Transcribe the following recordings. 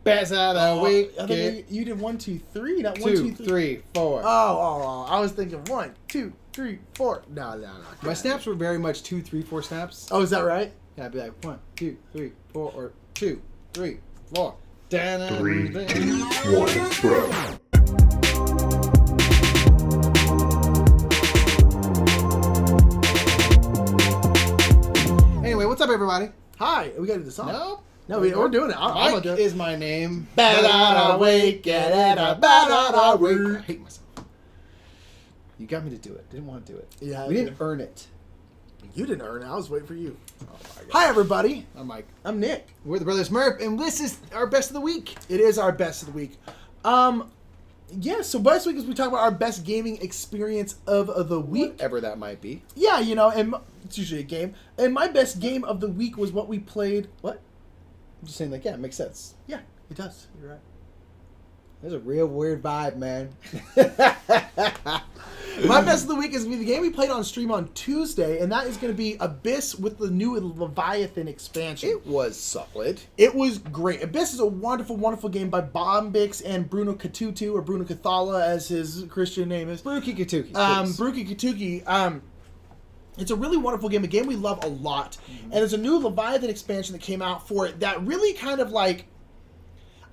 Best of the week. I think you did 1, 2, 3, not 1, 2, 3, 4. Oh, I was thinking 1, 2, 3, 4. No. My snaps were very much 2, 3, 4 snaps. Oh, is that right? Yeah, I'd be like 1, 2, 3, 4, or 2, 3, 4. 3, 2, 1, bro. Anyway, what's up, everybody? Hi, we gotta do the song. No, we're doing it. I'm Mike gonna do it. is my name. I hate myself. You got me to do it. Didn't want to do it. Yeah, we didn't earn it. You didn't earn it. I was waiting for you. Oh my God. Hi, everybody. I'm Mike. I'm Nick. We're the Brothers Murph, and this is our best of the week. It is our best of the week. Yeah, so best week is we talk about our best gaming experience of the week. Whatever that might be. Yeah, and it's usually a game. And my best game of the week was what we played. What? I'm just saying, like, yeah, it makes sense. Yeah, it does. You're right. There's a real weird vibe, man. My best of the week is going to be the game we played on stream on Tuesday, and that is going to be Abyss with the new Leviathan expansion. It was solid. It was great. Abyss is a wonderful, wonderful game by Bombix and Bruno Katutu, or Bruno Cathala, as his Christian name is. Bruki Katuki. Bruki Katuki. It's a really wonderful game, a game we love a lot. And there's a new Leviathan expansion that came out for it that really kind of like,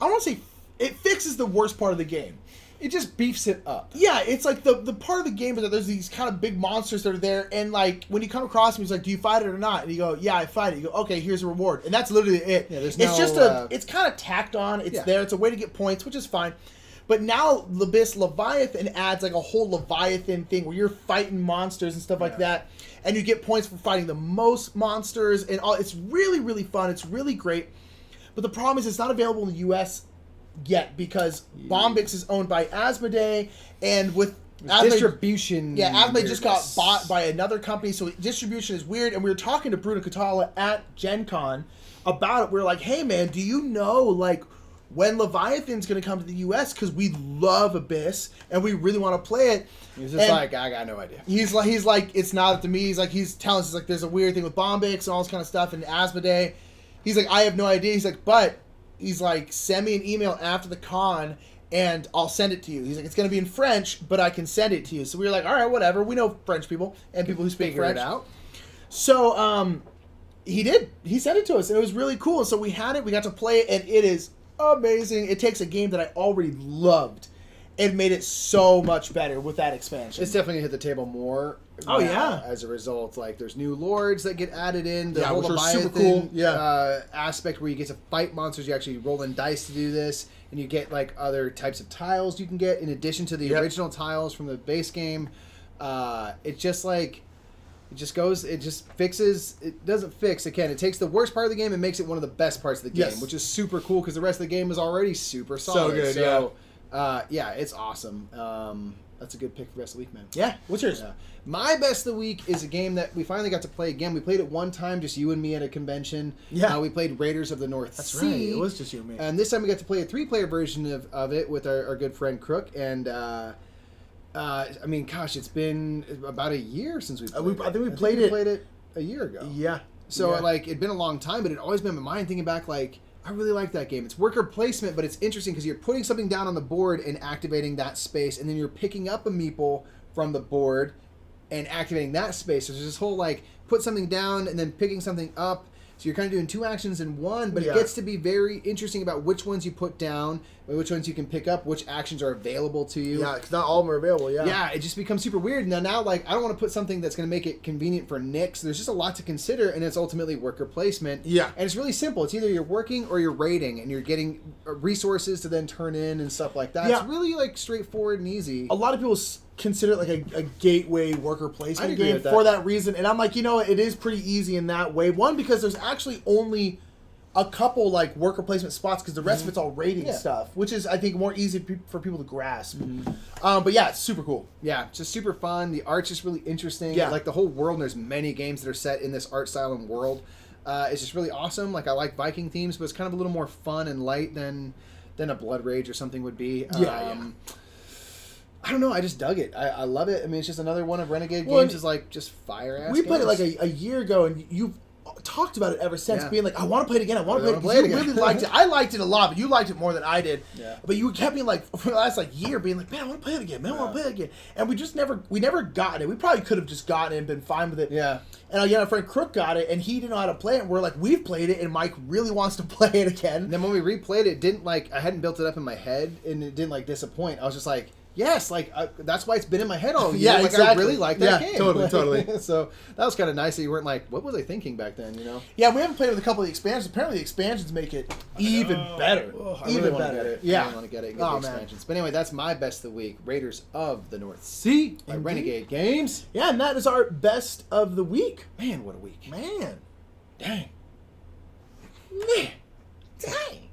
I don't want to say, it fixes the worst part of the game. It just beefs it up. Yeah, it's like the part of the game that there's these kind of big monsters that are there, and like when you come across them, he's like, "Do you fight it or not?" And you go, "Yeah, I fight it." You go, "Okay, here's a reward," and that's literally it. Yeah, there's it's no, just it's kind of tacked on. It's there. It's a way to get points, which is fine. But now Abyss Leviathan adds like a whole Leviathan thing where you're fighting monsters and stuff like that, and you get points for fighting the most monsters and all. It's really, really fun. It's really great. But the problem is it's not available in the U.S. yet because Bombix is owned by Asmodee, and with distribution. Yeah, Asmodee just got bought by another company, so distribution is weird. And we were talking to Bruno Catala at Gen Con about it. We were like, "Hey, man, do you know like when Leviathan's going to come to the U.S. because we love Abyss and we really want to play it?" He's just like, "I got no idea." He's like, "It's not up to me." He's telling us like there's a weird thing with Bombix and all this kind of stuff, and Asmodee. He's like, "I have no idea." He's like, "But." He's like, "Send me an email after the con, and I'll send it to you." He's like, "It's going to be in French, but I can send it to you." So we were like, "All right, whatever." We know French people and people who speak French. It out. So he did. He sent it to us, and it was really cool. And so we had it. We got to play it, and it is amazing. It takes a game that I already loved and made it so much better with that expansion. It's definitely hit the table more. Oh yeah! As a result, like there's new lords that get added in. The whole which are Leviathan, super cool. Aspect where you get to fight monsters. You actually roll in dice to do this, and you get like other types of tiles you can get in addition to the original tiles from the base game. It just fixes. It doesn't fix. It takes the worst part of the game and makes it one of the best parts of the game, which is super cool because the rest of the game is already super solid. So good, it's awesome. That's a good pick for best of the week, man. Yeah. What's yours? My best of the week is a game that we finally got to play again. We played it one time, just you and me at a convention. Yeah. We played Raiders of the North That's Sea. right. It was just you and me. And this time we got to play a 3-player version of it with our good friend Crook. And, I mean, gosh, it's been about a year since we played it. I think we played it a year ago. Yeah. So, like, it'd been a long time, but it'd always been in my mind thinking back, like, I really like that game. It's worker placement, but it's interesting because you're putting something down on the board and activating that space, and then you're picking up a meeple from the board and activating that space. So there's this whole, like, put something down and then picking something up. So you're kind of doing two actions in one, but it gets to be very interesting about which ones you put down, which ones you can pick up, which actions are available to you. Yeah, because not all of them are available, Yeah, it just becomes super weird. Now, like, I don't want to put something that's going to make it convenient for Nick, so there's just a lot to consider, and it's ultimately worker placement. Yeah. And it's really simple. It's either you're working or you're raiding, and you're getting resources to then turn in and stuff like that. Yeah. It's really, like, straightforward and easy. A lot of people consider it like a gateway worker placement game with that. for that reason, and I'm like, it is pretty easy in that way. One, because there's actually only a couple like worker placement spots because the rest of it's all raiding stuff, which is I think more easy for people to grasp. But yeah, it's super cool. Yeah, just super fun. The art's just really interesting. Yeah. Like the whole world, and there's many games that are set in this art style and world. It's just really awesome. Like I like Viking themes, but it's kind of a little more fun and light than a Blood Rage or something would be. I don't know. I just dug it. I love it. I mean, it's just another one of Renegade games. Is like just fire ass. We played it like a year ago, and talked about it ever since, Yeah. being like, I want to play it again. I want to Really play it. wanna Because play you it really again. liked it. I liked it a lot, but you liked it more than I did. Yeah. But you kept being like, for the last like year, being like, man, I want to play it again. Man, I want to play it again. And we just never got it. We probably could have just gotten it and been fine with it. Yeah. And again, our friend Crook got it, and he didn't know how to play it. And we're like, we've played it, and Mike really wants to play it again. And then when we replayed it, didn't like I hadn't built it up in my head, and it didn't like disappoint. I was just like, yes, like that's why it's been in my head all year. Yeah, like, exactly. I really like that Yeah, game. totally. So that was kind of nice that you weren't like, what was I thinking back then? You know. Yeah, we haven't played it with a couple of the expansions. Apparently, the expansions make it even better. Oh, I even really want to better. get it. I Yeah. really want to get it and get Oh, the man. expansions. But anyway, that's my best of the week. Raiders of the North Sea by Indeed. Renegade Games. Yeah, and that is our best of the week. Man, what a week. Man. Dang. Man. Dang.